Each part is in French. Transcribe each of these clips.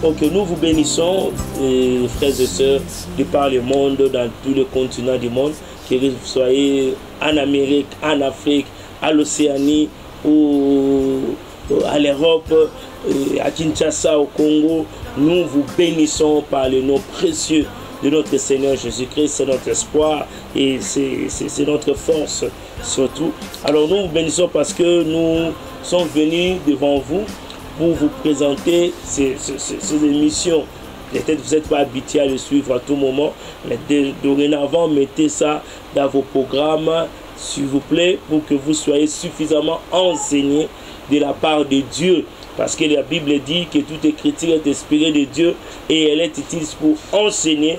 Ok, nous vous bénissons, frères et sœurs, de par le monde, dans tous les continents du monde, que vous soyez en Amérique, en Afrique, à l'Océanie, ou à l'Europe, à Kinshasa, au Congo. Nous vous bénissons par le nom précieux de notre Seigneur Jésus-Christ. C'est notre espoir et c'est notre force surtout. Alors nous vous bénissons parce que nous sommes venus devant vous pour vous présenter ces émissions. Peut-être vous n'êtes pas habitué à le suivre à tout moment, mais dorénavant, mettez ça dans vos programmes, s'il vous plaît, pour que vous soyez suffisamment enseignés de la part de Dieu. Parce que la Bible dit que toute écriture est inspirée de Dieu et elle est utile pour enseigner,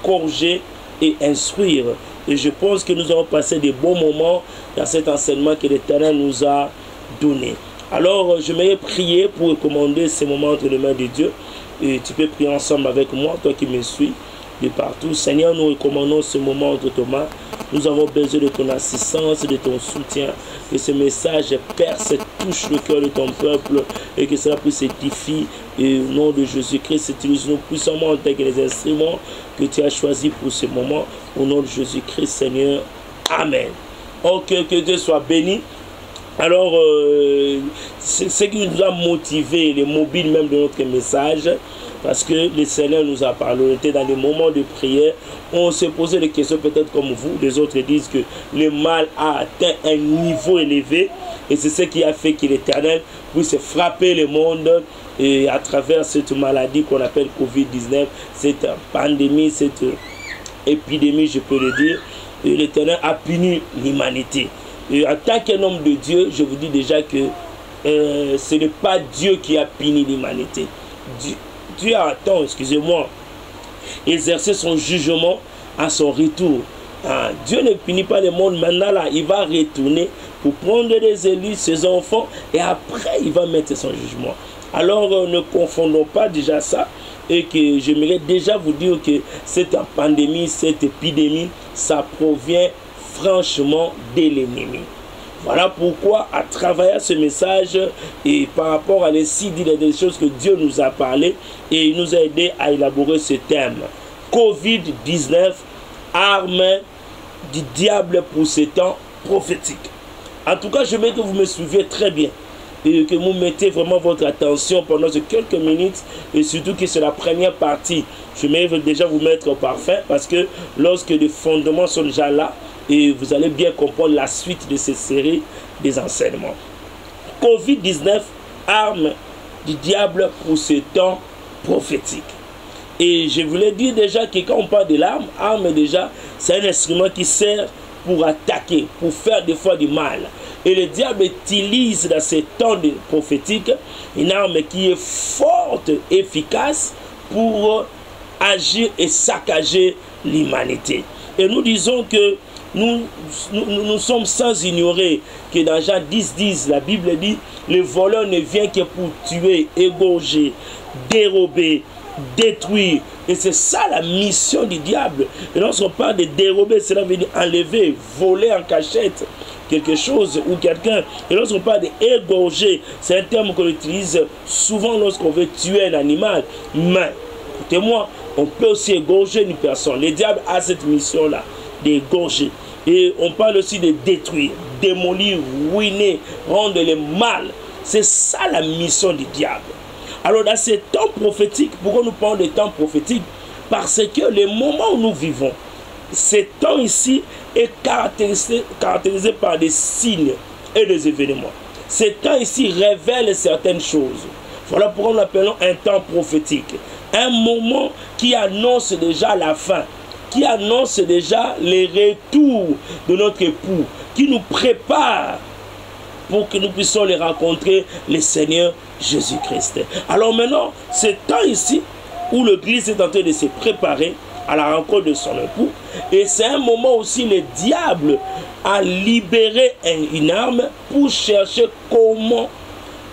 corriger et instruire. Et je pense que nous avons passé de bons moments dans cet enseignement que l'Éternel nous a donné. Alors, je vais prier pour recommander ces moments entre les mains de Dieu. Et tu peux prier ensemble avec moi, toi qui me suis de partout. Seigneur, nous recommandons ce moment entre tes mains. Nous avons besoin de ton assistance, de ton soutien. Que ce message perce et touche le cœur de ton peuple et que cela puisse édifier. Et au nom de Jésus-Christ, utilise-nous puissamment en tant que les instruments que tu as choisis pour ce moment. Au nom de Jésus-Christ, Seigneur. Amen. Ok, que Dieu soit béni. Alors, ce qui nous a motivé, les mobiles même de notre message, parce que le Seigneur nous a parlé, on était dans des moments de prière, on se posait des questions peut-être comme vous, les autres disent que le mal a atteint un niveau élevé, et c'est ce qui a fait que l'Éternel puisse frapper le monde et à travers cette maladie qu'on appelle Covid-19, cette pandémie, cette épidémie, je peux le dire, l'Éternel a puni l'humanité. Et en tant qu'un homme de Dieu, je vous dis déjà que ce n'est pas Dieu qui a puni l'humanité. Dieu attend, excusez-moi, exercer son jugement à son retour. Dieu ne punit pas le monde maintenant, là, il va retourner pour prendre des élus, ses enfants, et après il va mettre son jugement. Alors ne confondons pas déjà ça, et que j'aimerais déjà vous dire que cette pandémie, cette épidémie, ça provient franchement de l'ennemi. Voilà pourquoi, à travers ce message et par rapport à les sites, il y a des choses que Dieu nous a parlé et il nous a aidé à élaborer ce thème. Covid-19, arme du diable pour ces temps prophétiques. En tout cas, je veux que vous me suiviez très bien et que vous mettez vraiment votre attention pendant ces quelques minutes et surtout que c'est la première partie. Je vais déjà vous mettre au parfait parce que lorsque les fondements sont déjà là, et vous allez bien comprendre la suite de cette série des enseignements. Covid-19, arme du diable pour ce temps prophétique. Et je voulais dire déjà que quand on parle de l'arme, arme déjà, c'est un instrument qui sert pour attaquer, pour faire des fois du mal. Et le diable utilise dans ces temps prophétiques une arme qui est forte, efficace pour agir et saccager l'humanité. Et nous disons que nous sommes sans ignorer que dans Jean 10:10, la Bible dit le voleur ne vient que pour tuer, égorger, dérober, détruire. Et c'est ça la mission du diable. Et lorsqu'on parle de dérober, cela veut dire enlever, voler en cachette quelque chose ou quelqu'un. Et lorsqu'on parle d'égorger, c'est un terme qu'on utilise souvent lorsqu'on veut tuer un animal. Mais, écoutez-moi, on peut aussi égorger une personne. Le diable a cette mission-là, d'égorger. Et on parle aussi de détruire, démolir, ruiner, rendre le mal. C'est ça la mission du diable. Alors dans ces temps prophétiques, pourquoi nous parlons de temps prophétiques? Parce que le moment où nous vivons, ce temps ici est caractérisé par des signes et des événements. Ce temps ici révèle certaines choses. Voilà pourquoi nous l'appelons un temps prophétique. Un moment qui annonce déjà la fin, qui annonce déjà les retours de notre époux, qui nous prépare pour que nous puissions les rencontrer, le Seigneur Jésus-Christ. Alors maintenant, ce temps ici, où l'Église est en train de se préparer à la rencontre de son époux, et c'est un moment aussi le diable a libéré une arme pour chercher comment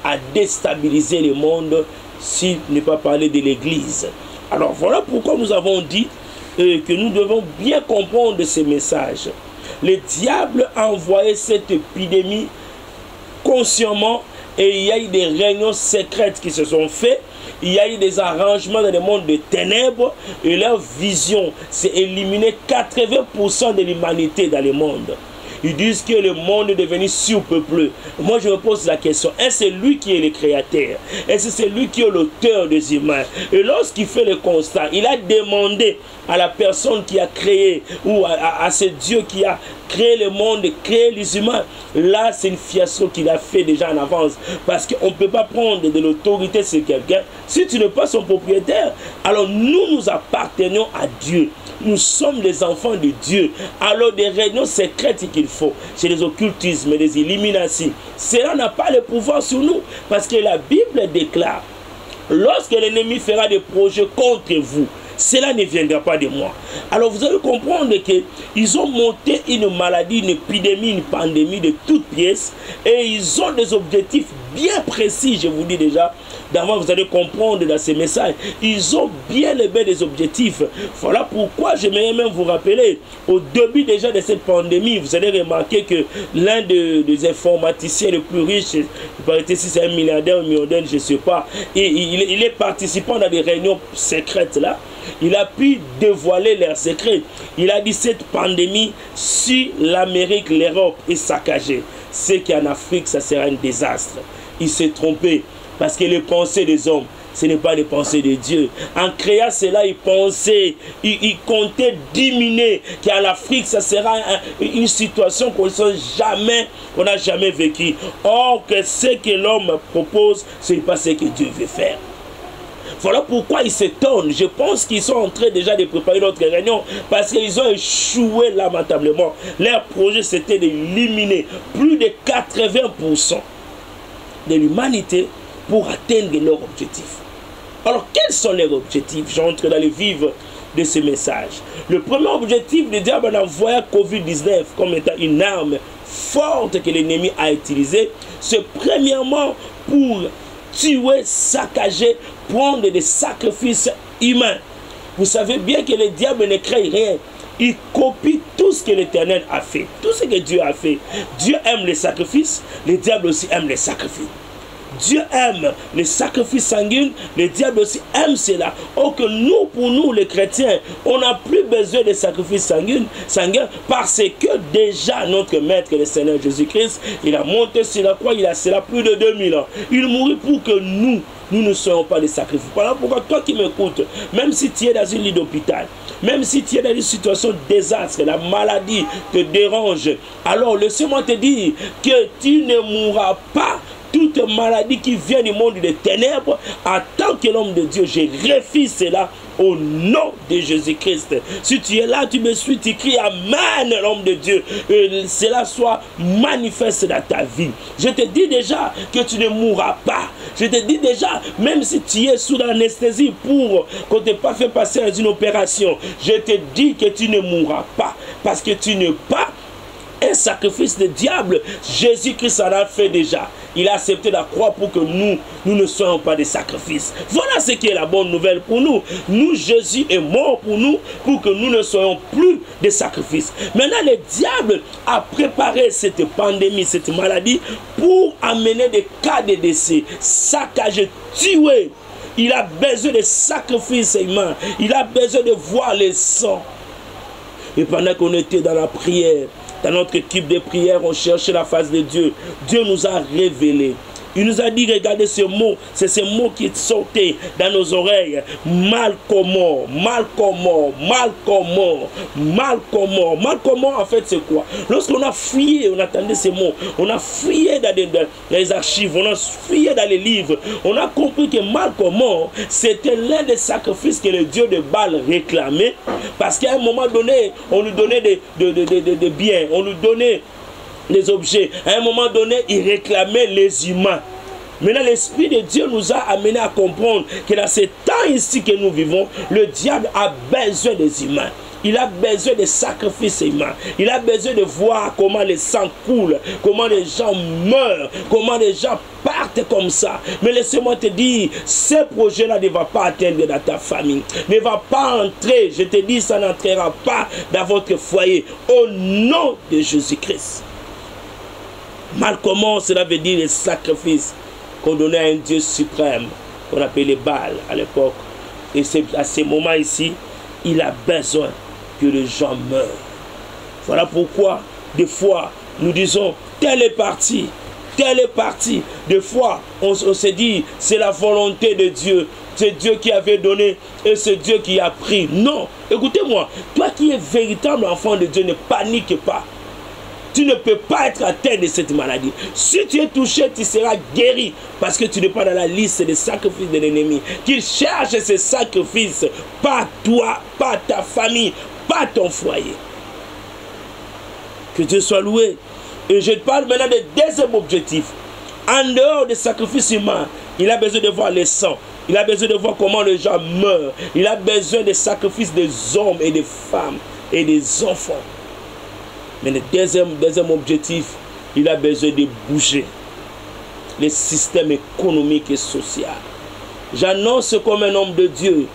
à déstabiliser le monde, s'il n'est pas parlé de l'Église. Alors voilà pourquoi nous avons dit que nous devons bien comprendre ces messages. Le diable a envoyé cette épidémie consciemment et il y a eu des réunions secrètes qui se sont faites il y a eu des arrangements dans le monde des ténèbres et leur vision, c'est éliminer 80% de l'humanité dans le monde. Ils disent que le monde est devenu surpeuplé. Moi, je me pose la question, est-ce lui qui est le créateur? Est-ce c'est lui qui est l'auteur des humains? Et lorsqu'il fait le constat, il a demandé à la personne qui a créé, ou à ce Dieu qui a créé le monde, créé les humains. Là, c'est une fiasco qu'il a fait déjà en avance. Parce qu'on ne peut pas prendre de l'autorité sur quelqu'un si tu n'es pas son propriétaire. Alors, nous appartenons à Dieu. Nous sommes les enfants de Dieu. Alors des réunions secrètes qu'il faut, c'est les occultismes, les illuminations. Cela n'a pas le pouvoir sur nous. Parce que la Bible déclare, lorsque l'ennemi fera des projets contre vous, cela ne viendra pas de moi. Alors vous allez comprendre qu'ils ont monté une maladie, une épidémie, une pandémie de toutes pièces. Et ils ont des objectifs bien précis, je vous dis déjà. D'abord, vous allez comprendre dans ces messages. Ils ont bien des objectifs. Voilà pourquoi j'aimerais même vous rappeler, au début déjà de cette pandémie, vous allez remarquer que l'un des informaticiens les plus riches, il paraît si c'est un milliardaire ou un millionnaire, je ne sais pas, et il est participant dans des réunions secrètes là. Il a pu dévoiler leurs secrets. Il a dit cette pandémie, si l'Amérique, l'Europe est saccagée, c'est qu'en Afrique, ça sera un désastre. Il s'est trompé parce que les pensées des hommes, ce n'est pas les pensées de Dieu. En créant cela, il pensait, il comptait diminuer qu'en Afrique, ça sera une situation qu'on n'a jamais vécue. Or, que ce que l'homme propose, ce n'est pas ce que Dieu veut faire. Voilà pourquoi ils s'étonnent. Je pense qu'ils sont en train déjà de préparer notre réunion parce qu'ils ont échoué lamentablement. Leur projet, c'était d'éliminer plus de 80% de l'humanité pour atteindre leur objectif. Alors, quels sont leurs objectifs? J'entre dans le vif de ce message. Le premier objectif, le diable en envoyant Covid-19 comme étant une arme forte que l'ennemi a utilisée, c'est premièrement pour tuer, saccager, prendre des sacrifices humains. Vous savez bien que le diable ne crée rien. Il copie tout ce que l'Éternel a fait. Tout ce que Dieu a fait. Dieu aime les sacrifices. Le diable aussi aime les sacrifices. Dieu aime les sacrifices sanguins, le diable aussi aime cela. Or que nous, pour nous les chrétiens, on n'a plus besoin de sacrifices sanguins parce que déjà notre Maître, le Seigneur Jésus-Christ, il a monté sur la croix, il a cela plus de 2000 ans. Il mourut pour que nous ne soyons pas des sacrifices. Voilà pourquoi toi qui m'écoutes, même si tu es dans une lit d'hôpital, même si tu es dans une situation de désastre, la maladie te dérange, alors laisse-moi te dire que tu ne mourras pas. Toute maladie qui vient du monde des ténèbres, en tant que l'homme de Dieu, je refuse cela au nom de Jésus-Christ. Si tu es là, tu me suis, tu cries Amen, l'homme de Dieu. Et cela soit manifeste dans ta vie. Je te dis déjà que tu ne mourras pas. Je te dis déjà, même si tu es sous l'anesthésie pour qu'on ne t'ait pas fait passer dans une opération, je te dis que tu ne mourras pas. Parce que tu n'es pas un sacrifice de diable. Jésus-Christ en a fait déjà. Il a accepté la croix pour que nous ne soyons pas des sacrifices. Voilà ce qui est la bonne nouvelle pour nous. Nous, Jésus est mort pour nous, pour que nous ne soyons plus des sacrifices. Maintenant, le diable a préparé cette pandémie, cette maladie, pour amener des cas de décès, saccager, tuer. Il a besoin de sacrifices humains. Il a besoin de voir le sang. Et pendant qu'on était dans la prière, dans notre équipe de prière, on cherchait la face de Dieu. Dieu nous a révélé. Il nous a dit, regardez ce mot, c'est ce mot qui sautait dans nos oreilles. Malcommor, Malcommor, Malcommor, Malcommor. Malcommor, en fait, c'est quoi? Lorsqu'on a fouillé, on attendait ces mots, on a fouillé dans les archives, on a fouillé dans les livres, on a compris que Malcommor, c'était l'un des sacrifices que le dieu de Baal réclamait, parce qu'à un moment donné, on lui donnait des biens, on lui donnait les objets. À un moment donné, il réclamait les humains. Maintenant, l'Esprit de Dieu nous a amené à comprendre que dans ce temps ici que nous vivons, le diable a besoin des humains. Il a besoin de sacrifices humains. Il a besoin de voir comment les sangs coulent, comment les gens meurent, comment les gens partent comme ça. Mais laissez-moi te dire, ce projet-là ne va pas atteindre dans ta famille. Ne va pas entrer, je te dis, ça n'entrera pas dans votre foyer. Au nom de Jésus-Christ. Malcommor, cela veut dire les sacrifices qu'on donnait à un Dieu suprême, qu'on appelait les Baals à l'époque. Et c'est à ces moments ici, il a besoin que les gens meurent. Voilà pourquoi, des fois, nous disons, tel est parti, tel est parti. Des fois, on se dit, c'est la volonté de Dieu. C'est Dieu qui avait donné et c'est Dieu qui a pris. Non, écoutez-moi, toi qui es véritable enfant de Dieu, ne panique pas. Tu ne peux pas être atteint de cette maladie. Si tu es touché, tu seras guéri. Parce que tu n'es pas dans la liste des sacrifices de l'ennemi. Qu'il cherche ces sacrifices, pas toi, pas ta famille, pas ton foyer. Que Dieu soit loué. Et je te parle maintenant du deuxième objectif. En dehors des sacrifices humains, il a besoin de voir le sang. Il a besoin de voir comment les gens meurent. Il a besoin des sacrifices des hommes et des femmes et des enfants. Mais le deuxième objectif, il a besoin de bouger le système économique et social. J'annonce comme un homme de Dieu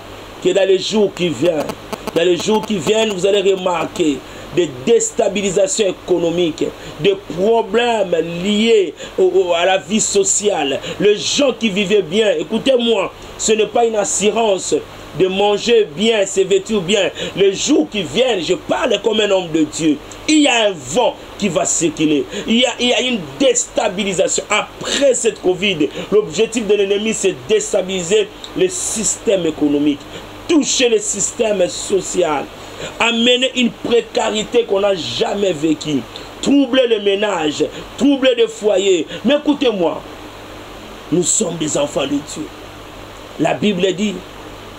que dans les jours qui viennent, vous allez remarquer des déstabilisations économiques, des problèmes liés à la vie sociale. Les gens qui vivaient bien, écoutez-moi, ce n'est pas une assurance de manger bien, se vêtir bien. Les jours qui viennent, je parle comme un homme de Dieu. Il y a un vent qui va circuler. Il y a une déstabilisation. Après cette Covid, l'objectif de l'ennemi, c'est déstabiliser le système économique, toucher le système social, amener une précarité qu'on n'a jamais vécue, troubler les ménages, troubler les foyers. Mais écoutez-moi, nous sommes des enfants de Dieu. La Bible dit,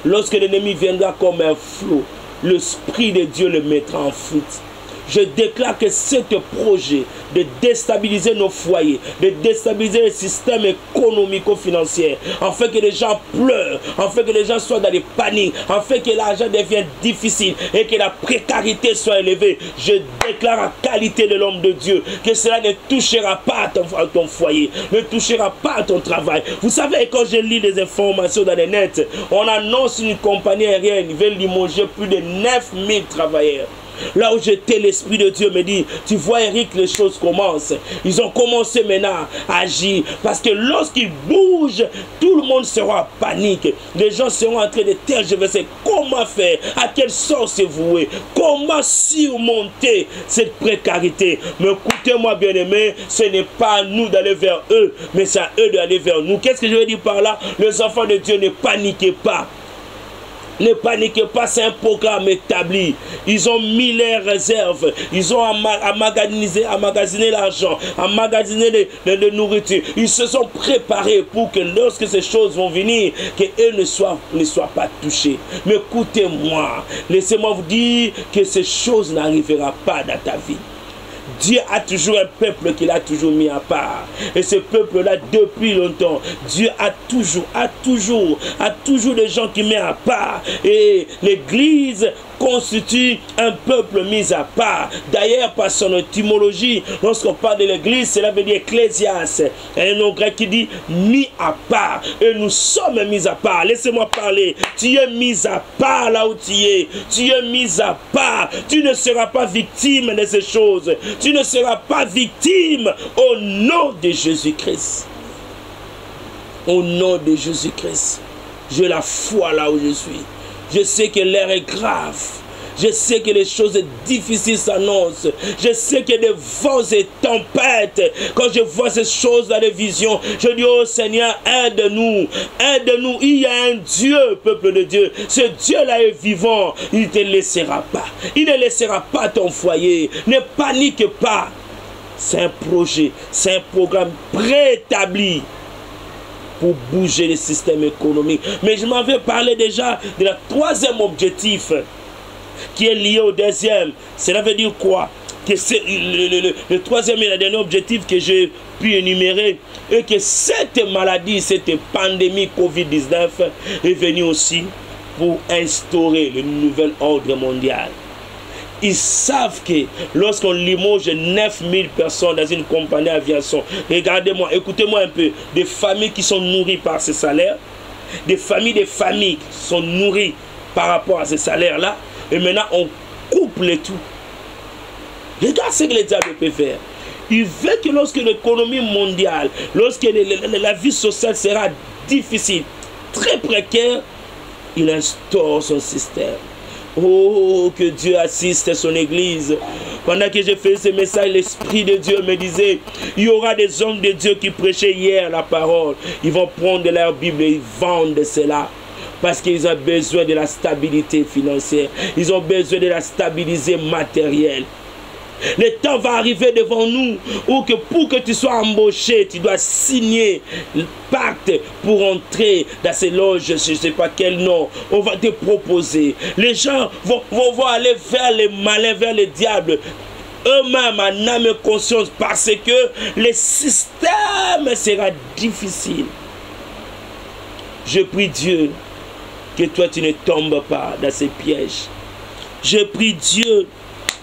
lorsque l'ennemi viendra comme un flot, l'Esprit de Dieu le mettra en fuite. Je déclare que ce projet de déstabiliser nos foyers, de déstabiliser le système économico-financier, en fait que les gens pleurent, en fait que les gens soient dans des paniques, en fait que l'argent devienne difficile et que la précarité soit élevée, je déclare à qualité de l'homme de Dieu que cela ne touchera pas à ton foyer, ne touchera pas à ton travail. Vous savez, quand je lis des informations dans le net, on annonce une compagnie aérienne qui veut limoger plus de 9000 travailleurs. Là où j'étais, l'Esprit de Dieu me dit, tu vois Eric, les choses commencent. Ils ont commencé maintenant à agir. Parce que lorsqu'ils bougent, tout le monde sera en panique. Les gens seront en train de tergiverser. Comment faire? À quelle sorte se vouer? Comment surmonter cette précarité? Mais écoutez-moi bien aimé, ce n'est pas à nous d'aller vers eux, mais c'est à eux d'aller vers nous. Qu'est-ce que je veux dire par là? Les enfants de Dieu, ne paniquez pas. Ne paniquez pas, c'est un programme établi. Ils ont mis les réserves. Ils ont emmagasiné l'argent, emmagasiné de nourriture. Ils se sont préparés pour que lorsque ces choses vont venir, qu'eux ne soient pas touchés. Mais écoutez-moi, laissez-moi vous dire que ces choses n'arriveront pas dans ta vie. Dieu a toujours un peuple qu'il a toujours mis à part. Et ce peuple-là, depuis longtemps, Dieu a toujours des gens qui met à part. Et l'Église constitue un peuple mis à part. D'ailleurs, par son étymologie, lorsqu'on parle de l'Église, cela veut dire ecclésias. Un nom grec qui dit mis à part. Et nous sommes mis à part. Laissez-moi parler. Tu es mis à part là où tu es. Tu es mis à part. Tu ne seras pas victime de ces choses. Tu ne seras pas victime au nom de Jésus-Christ. Au nom de Jésus-Christ. J'ai la foi là où je suis. Je sais que l'air est grave. Je sais que les choses difficiles s'annoncent. Je sais qu'il y a des vents et tempêtes. Quand je vois ces choses dans les visions, je dis, oh Seigneur, aide-nous. Aide-nous. Il y a un Dieu, peuple de Dieu. Ce Dieu-là est vivant. Il ne te laissera pas. Il ne laissera pas ton foyer. Ne panique pas. C'est un projet. C'est un programme préétabli pour bouger le système économique. Mais je m'en vais parler déjà de la troisième objectif qui est lié au deuxième. Cela veut dire quoi? Que c'est le troisième et le dernier objectif que j'ai pu énumérer et que cette maladie, cette pandémie Covid-19 est venue aussi pour instaurer le nouvel ordre mondial. Ils savent que lorsqu'on limoge 9000 personnes dans une compagnie d'aviation, regardez-moi, écoutez-moi un peu, des familles qui sont nourries par ces salaires, des familles qui sont nourries par rapport à ces salaires-là, et maintenant on coupe le tout. Regarde ce que le diable peut faire. Il veut que lorsque l'économie mondiale, lorsque la vie sociale sera difficile, très précaire, il instaure son système. Oh, que Dieu assiste son église. Pendant que j'ai fait ce message, l'Esprit de Dieu me disait, il y aura des hommes de Dieu qui prêchaient hier la parole. Ils vont prendre leur Bible et ils vendent cela. Parce qu'ils ont besoin de la stabilité financière. Ils ont besoin de la stabilité matérielle. Le temps va arriver devant nous où que pour que tu sois embauché, tu dois signer le pacte pour entrer dans ces loges, je ne sais pas quel nom, on va te proposer. Les gens vont aller vers les malins, vers les diables, eux-mêmes en âme et conscience, parce que le système sera difficile. Je prie Dieu que toi tu ne tombes pas dans ces pièges. Je prie Dieu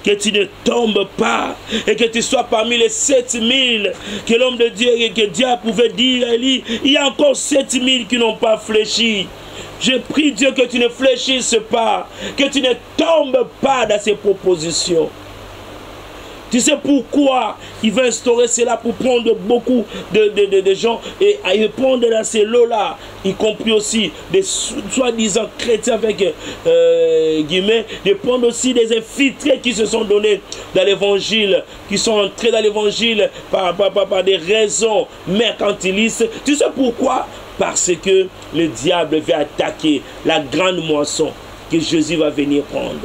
que tu ne tombes pas et que tu sois parmi les 7000 que l'homme de Dieu et que Dieu pouvait dire à Élie. Il y a encore 7000 qui n'ont pas fléchi. Je prie Dieu que tu ne fléchisses pas, que tu ne tombes pas dans ces propositions. Tu sais pourquoi il veut instaurer cela pour prendre beaucoup de gens et à répondre dans ces lots-là, y compris aussi des soi-disant chrétiens avec guillemets, de prendre aussi des infiltrés qui se sont donnés dans l'évangile, qui sont entrés dans l'évangile par des raisons mercantilistes. Tu sais pourquoi? Parce que le diable veut attaquer la grande moisson que Jésus va venir prendre.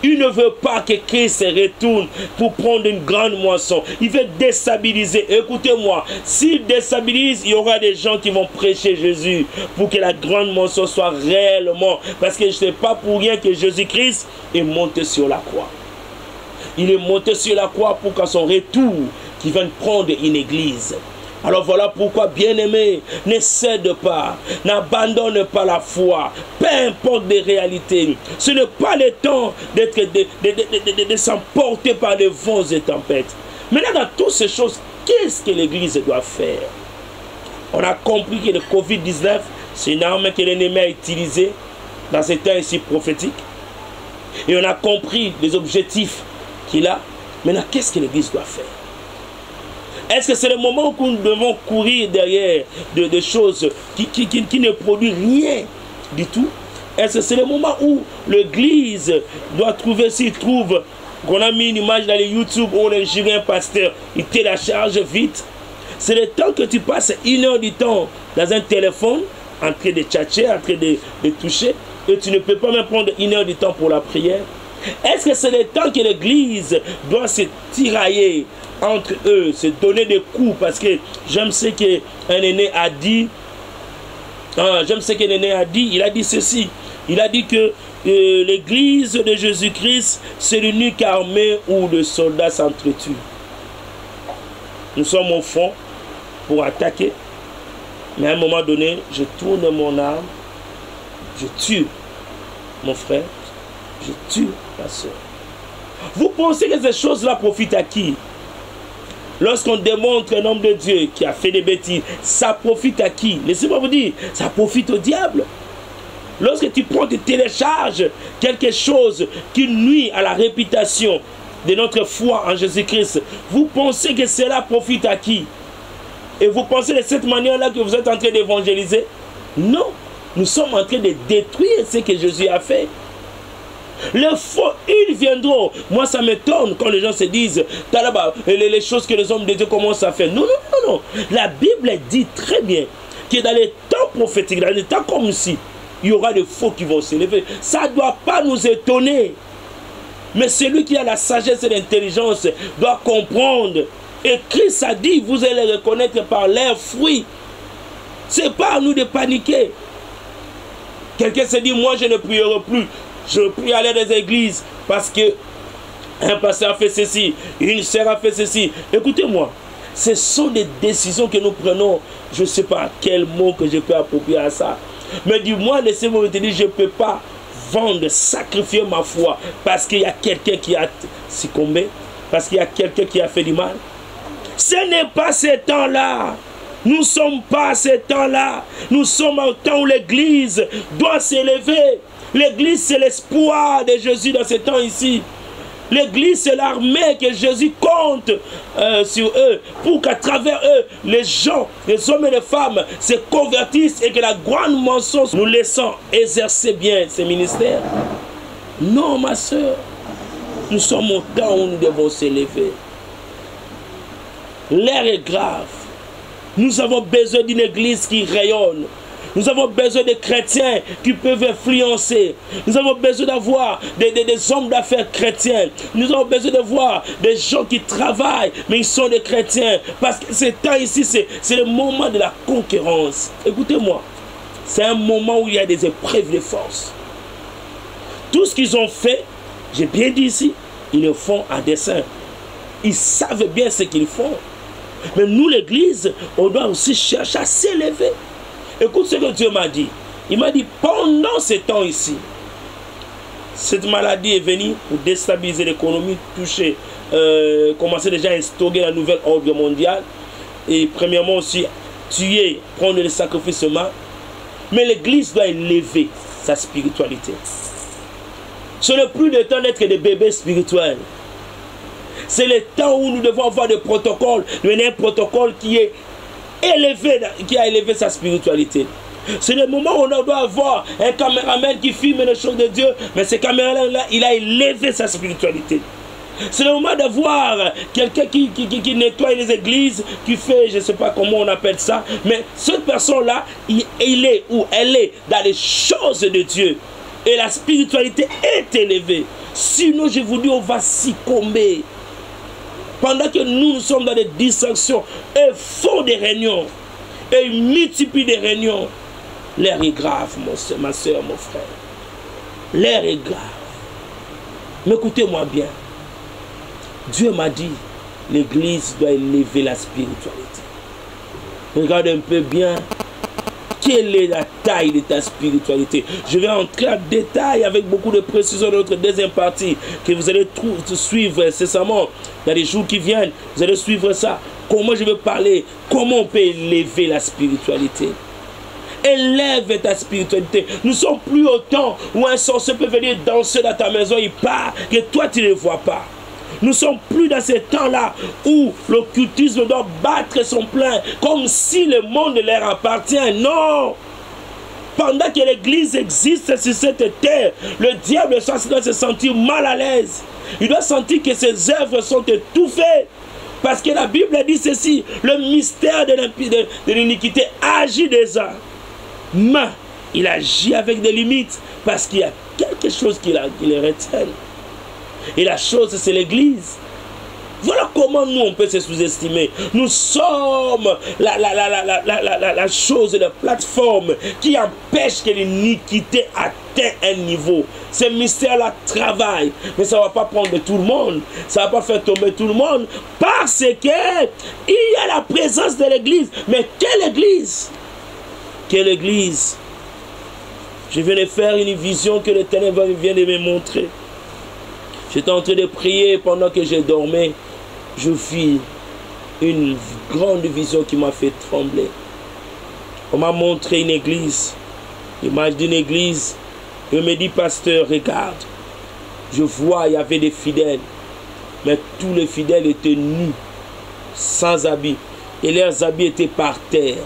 Il ne veut pas que Christ retourne pour prendre une grande moisson. Il veut déstabiliser. Écoutez-moi, s'il déstabilise, il y aura des gens qui vont prêcher Jésus pour que la grande moisson soit réellement. Parce que ce n'est pas pour rien que Jésus-Christ est monté sur la croix. Il est monté sur la croix pour qu'à son retour, qu'il vienne prendre une église. Alors voilà pourquoi, bien-aimé, ne cède pas, n'abandonne pas la foi, peu importe les réalités. Ce n'est pas le temps de s'emporter par les vents et tempêtes. Maintenant, dans toutes ces choses, qu'est-ce que l'Église doit faire? On a compris que le Covid-19, c'est une arme que l'ennemi a utilisée dans ces temps ici prophétiques. Et on a compris les objectifs qu'il a. Maintenant, qu'est-ce que l'Église doit faire? Est-ce que c'est le moment où nous devons courir derrière des choses qui ne produisent rien du tout? Est-ce que c'est le moment où l'Église doit trouver, s'il trouve qu'on a mis une image dans les YouTube où on est géré un pasteur, il te la charge vite? C'est le temps que tu passes 1 heure du temps dans un téléphone, en train de tchatcher, en train de toucher, et tu ne peux pas même prendre 1 heure du temps pour la prière. Est-ce que c'est le temps que l'Église doit se tirailler entre eux, se donner des coups? Parce que j'aime ce qu'un aîné a dit. Il a dit ceci. Il a dit que l'Église de Jésus-Christ, c'est l'unique armée où les soldats s'entretuent. Nous sommes au fond pour attaquer, mais à un moment donné, je tourne mon arme, je tue mon frère, je tue ma soeur. Vous pensez que ces choses-là profitent à qui? Lorsqu'on démontre un homme de Dieu qui a fait des bêtises, ça profite à qui? Laissez-moi vous dire, ça profite au diable. Lorsque tu prends, tu télécharges quelque chose qui nuit à la réputation de notre foi en Jésus-Christ, vous pensez que cela profite à qui? Et vous pensez de cette manière-là que vous êtes en train d'évangéliser? Non, nous sommes en train de détruire ce que Jésus a fait. Les faux, ils viendront. Moi, ça m'étonne quand les gens se disent les choses que les hommes de Dieu commencent à faire. Non, non, non, non. La Bible dit très bien que dans les temps prophétiques, dans les temps comme ici, il y aura des faux qui vont s'élever. Ça ne doit pas nous étonner. Mais celui qui a la sagesse et l'intelligence doit comprendre. Et Christ a dit, vous allez les reconnaître par leurs fruits. Ce n'est pas à nous de paniquer. Quelqu'un se dit, moi je ne prierai plus. Je prie aller dans les églises parce que un pasteur a fait ceci, une sœur a fait ceci. Écoutez-moi, ce sont des décisions que nous prenons. Je ne sais pas quel mot que je peux approprier à ça. Mais dis-moi, laissez-moi te dire, je ne peux pas vendre, sacrifier ma foi parce qu'il y a quelqu'un qui a succombé, parce qu'il y a quelqu'un qui a fait du mal. Ce n'est pas ce temps-là. Nous ne sommes pas à ce temps-là. Nous sommes au temps où l'Église doit s'élever. L'Église, c'est l'espoir de Jésus dans ce temps ici. L'église, c'est l'armée que Jésus compte sur eux, pour qu'à travers eux, les gens, les hommes et les femmes se convertissent et que la grande mention nous laissant exercer bien ces ministères. Non, ma soeur, nous sommes au temps où nous devons s'élever. L'air est grave. Nous avons besoin d'une église qui rayonne. Nous avons besoin de chrétiens qui peuvent influencer. Nous avons besoin d'avoir des hommes d'affaires chrétiens. Nous avons besoin de voir des gens qui travaillent, mais ils sont des chrétiens. Parce que ce temps ici, c'est le moment de la concurrence. Écoutez-moi, c'est un moment où il y a des épreuves de force. Tout ce qu'ils ont fait, j'ai bien dit ici, ils le font à dessein. Ils savent bien ce qu'ils font. Mais nous, l'église, on doit aussi chercher à s'élever. Écoute ce que Dieu m'a dit. Il m'a dit, pendant ce temps ici, cette maladie est venue pour déstabiliser l'économie, toucher, commencer déjà à instaurer la nouvelle ordre mondiale. Et premièrement aussi, tuer, prendre le sacrifice humain. Mais l'église doit élever sa spiritualité. Ce n'est plus le temps d'être des bébés spirituels. C'est le temps où nous devons avoir des protocoles, un protocole qui est élevé, qui a élevé sa spiritualité. C'est le moment où on doit avoir un caméraman qui filme les choses de Dieu, mais ce caméraman-là, il a élevé sa spiritualité. C'est le moment d'avoir quelqu'un qui nettoie les églises, qui fait, je ne sais pas comment on appelle ça, mais cette personne-là, il est où elle est dans les choses de Dieu. Et la spiritualité est élevée. Sinon, je vous dis, on va s'y comber. Pendant que nous sommes dans des distractions, et font des réunions, et multiplient des réunions, l'air est grave, ma soeur, mon frère. L'air est grave. Mais écoutez-moi bien. Dieu m'a dit, l'église doit élever la spiritualité. Regarde un peu bien. Quelle est la taille de ta spiritualité? Je vais entrer en détail avec beaucoup de précision dans notre deuxième partie que vous allez suivre incessamment dans les jours qui viennent. Vous allez suivre ça. Comment je vais parler? Comment on peut élever la spiritualité? Élève ta spiritualité. Nous ne sommes plus au temps où un sorcier peut venir danser dans ta maison, il part, que toi tu ne le vois pas. Nous ne sommes plus dans ce temps-là où l'occultisme doit battre son plein, comme si le monde leur appartient. Non! Pendant que l'église existe sur cette terre, le diable doit se sentir mal à l'aise. Il doit sentir que ses œuvres sont étouffées. Parce que la Bible dit ceci, le mystère de l'iniquité agit déjà. Mais il agit avec des limites, parce qu'il y a quelque chose qui les retient. Et la chose, c'est l'église. Voilà comment nous, on peut se sous-estimer. Nous sommes la chose, la plateforme qui empêche que l'iniquité atteigne un niveau. Ce mystère-là travaille, mais ça ne va pas prendre tout le monde. Ça ne va pas faire tomber tout le monde, parce qu'il y a la présence de l'église. Mais quelle église? Quelle église? Je viens de faire une vision que l'Éternel vient de me montrer. J'étais en train de prier pendant que je dormais. Je vis une grande vision qui m'a fait trembler. On m'a montré une église, l'image d'une église. Et on me dit, pasteur, regarde. Je vois, il y avait des fidèles. Mais tous les fidèles étaient nus, sans habits. Et leurs habits étaient par terre.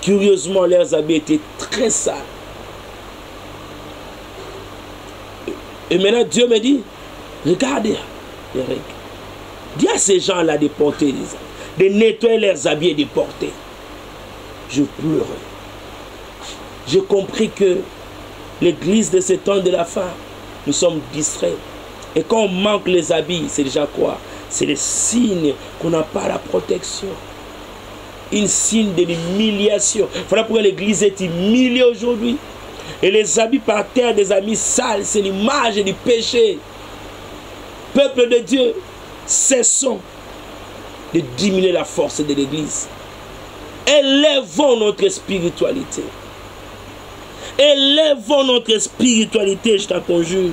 Curieusement, leurs habits étaient très sales. Et maintenant, Dieu me dit, regardez, Eric, dis à ces gens-là de porter, de nettoyer leurs habits et de porter. Je pleurais. J'ai compris que l'église de ce temps de la fin, nous sommes distraits. Et quand on manque les habits, c'est déjà quoi? C'est le signe qu'on n'a pas la protection. Un signe de l'humiliation. Voilà pourquoi l'église est humiliée aujourd'hui. Et les habits par terre des habits sales, c'est l'image du péché. Peuple de Dieu, cessons de diminuer la force de l'église. Élevons notre spiritualité. Élevons notre spiritualité, je t'en conjure.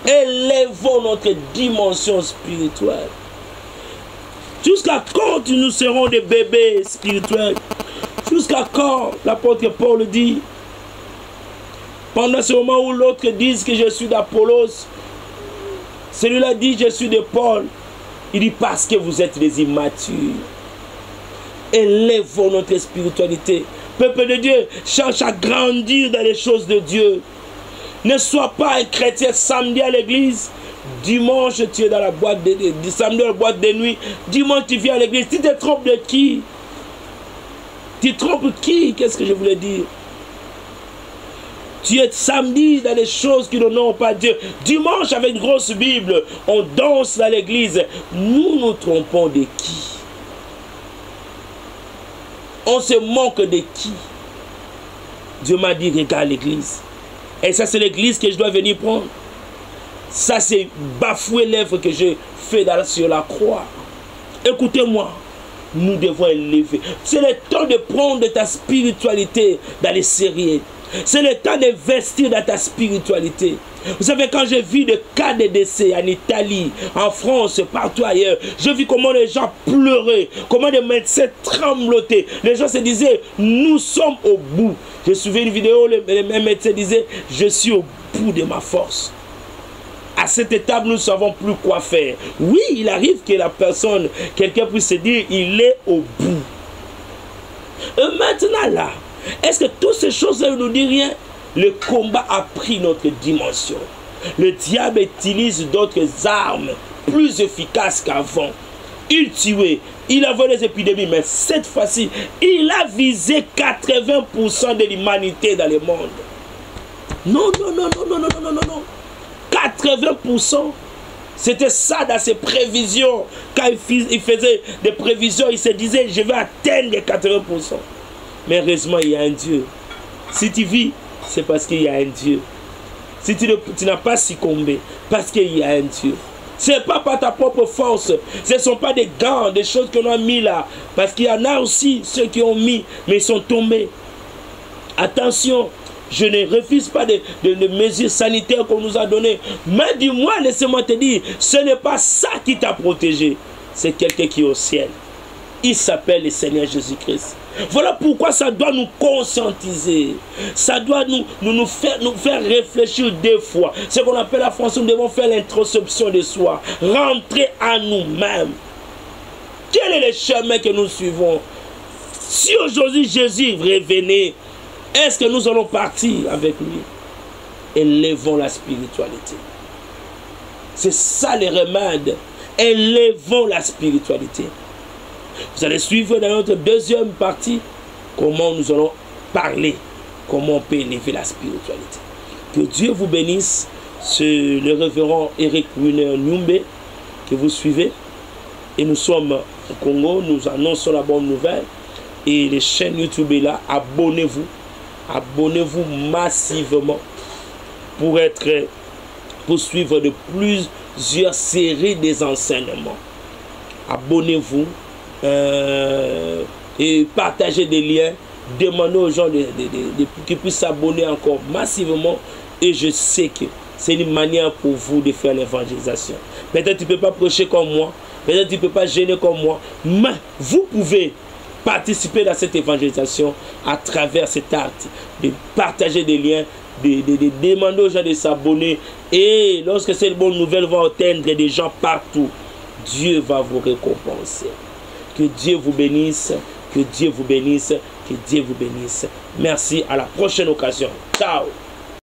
Élevons notre dimension spirituelle. Jusqu'à quand nous serons des bébés spirituels? Jusqu'à quand? L'apôtre Paul dit, pendant ce moment où l'autre dit que je suis d'Apollos, Celui-là dit, je suis de Paul. Il dit, parce que vous êtes des immatures. Élevons notre spiritualité. Peuple de Dieu, cherche à grandir dans les choses de Dieu. Ne sois pas un chrétien samedi à l'église. Dimanche, tu es dans la boîte samedi dans la boîte de nuit. Dimanche, tu viens à l'église. Tu te trompes de qui? Tu trompes qui? Qu'est-ce que je voulais dire? Tu es samedi dans les choses qui n'honorent pas Dieu. Dimanche, avec une grosse Bible, on danse dans l'église. Nous nous trompons de qui? On se manque de qui? Dieu m'a dit, regarde l'église. Et ça, c'est l'église que je dois venir prendre. Ça, c'est bafouer l'œuvre que j'ai fait sur la croix. Écoutez-moi, nous devons élever. C'est le temps de prendre ta spiritualité dans les séries. C'est le temps d'investir dans ta spiritualité. Vous savez, quand j'ai vu des cas de décès en Italie, en France, partout ailleurs, j'ai vu comment les gens pleuraient, comment les médecins tremblotaient. Les gens se disaient, nous sommes au bout. J'ai suivi une vidéo, les mêmes médecins disaient, je suis au bout de ma force. À cette étape, nous ne savons plus quoi faire. Oui, il arrive que la personne, quelqu'un puisse se dire, il est au bout. Et maintenant là, est-ce que toutes ces choses-là ne nous disent rien? Le combat a pris notre dimension. Le diable utilise d'autres armes plus efficaces qu'avant. Il tuait, il a volé les épidémies, mais cette fois-ci, il a visé 80% de l'humanité dans le monde. Non, non, non, non, non, non, non, non, non. 80%. C'était ça dans ses prévisions. Quand il faisait des prévisions, il se disait, je vais atteindre les 80%. Mais heureusement, il y a un Dieu. Si tu vis, c'est parce qu'il y a un Dieu. Si tu n'as pas succombé, parce qu'il y a un Dieu. Ce n'est pas par ta propre force. Ce ne sont pas des gants, des choses qu'on a mis là. Parce qu'il y en a aussi ceux qui ont mis, mais ils sont tombés. Attention, je ne refuse pas de mesures sanitaires qu'on nous a données. Mais du moins, laissez-moi te dire, ce n'est pas ça qui t'a protégé. C'est quelqu'un qui est au ciel. Il s'appelle le Seigneur Jésus-Christ. Voilà pourquoi ça doit nous conscientiser. Ça doit nous faire réfléchir deux fois. Ce qu'on appelle la France, nous devons faire l'introspection de soi. Rentrer à nous-mêmes. Quel est le chemin que nous suivons? Si aujourd'hui Jésus revenait, est-ce que nous allons partir avec lui? Élevons la spiritualité. C'est ça le remède. Élevons la spiritualité. Vous allez suivre dans notre deuxième partie comment nous allons parler, comment on peut élever la spiritualité. Que Dieu vous bénisse. C'est le révérend Eric Winer Nyumbe que vous suivez. Et nous sommes au Congo, nous annonçons la bonne nouvelle. Et les chaînes YouTube est là, abonnez-vous. Abonnez-vous massivement pour suivre de plusieurs séries des enseignements. Abonnez-vous. Et partager des liens, demander aux gens qu'ils puissent s'abonner encore massivement. Et je sais que c'est une manière pour vous de faire l'évangélisation. Peut-être tu ne peux pas prêcher comme moi, peut-être tu ne peux pas gêner comme moi, mais vous pouvez participer à cette évangélisation à travers cet acte de partager des liens, de demander aux gens de s'abonner. Et lorsque cette bonne nouvelle va atteindre des gens partout, Dieu va vous récompenser. Que Dieu vous bénisse, que Dieu vous bénisse, que Dieu vous bénisse. Merci, à la prochaine occasion. Ciao.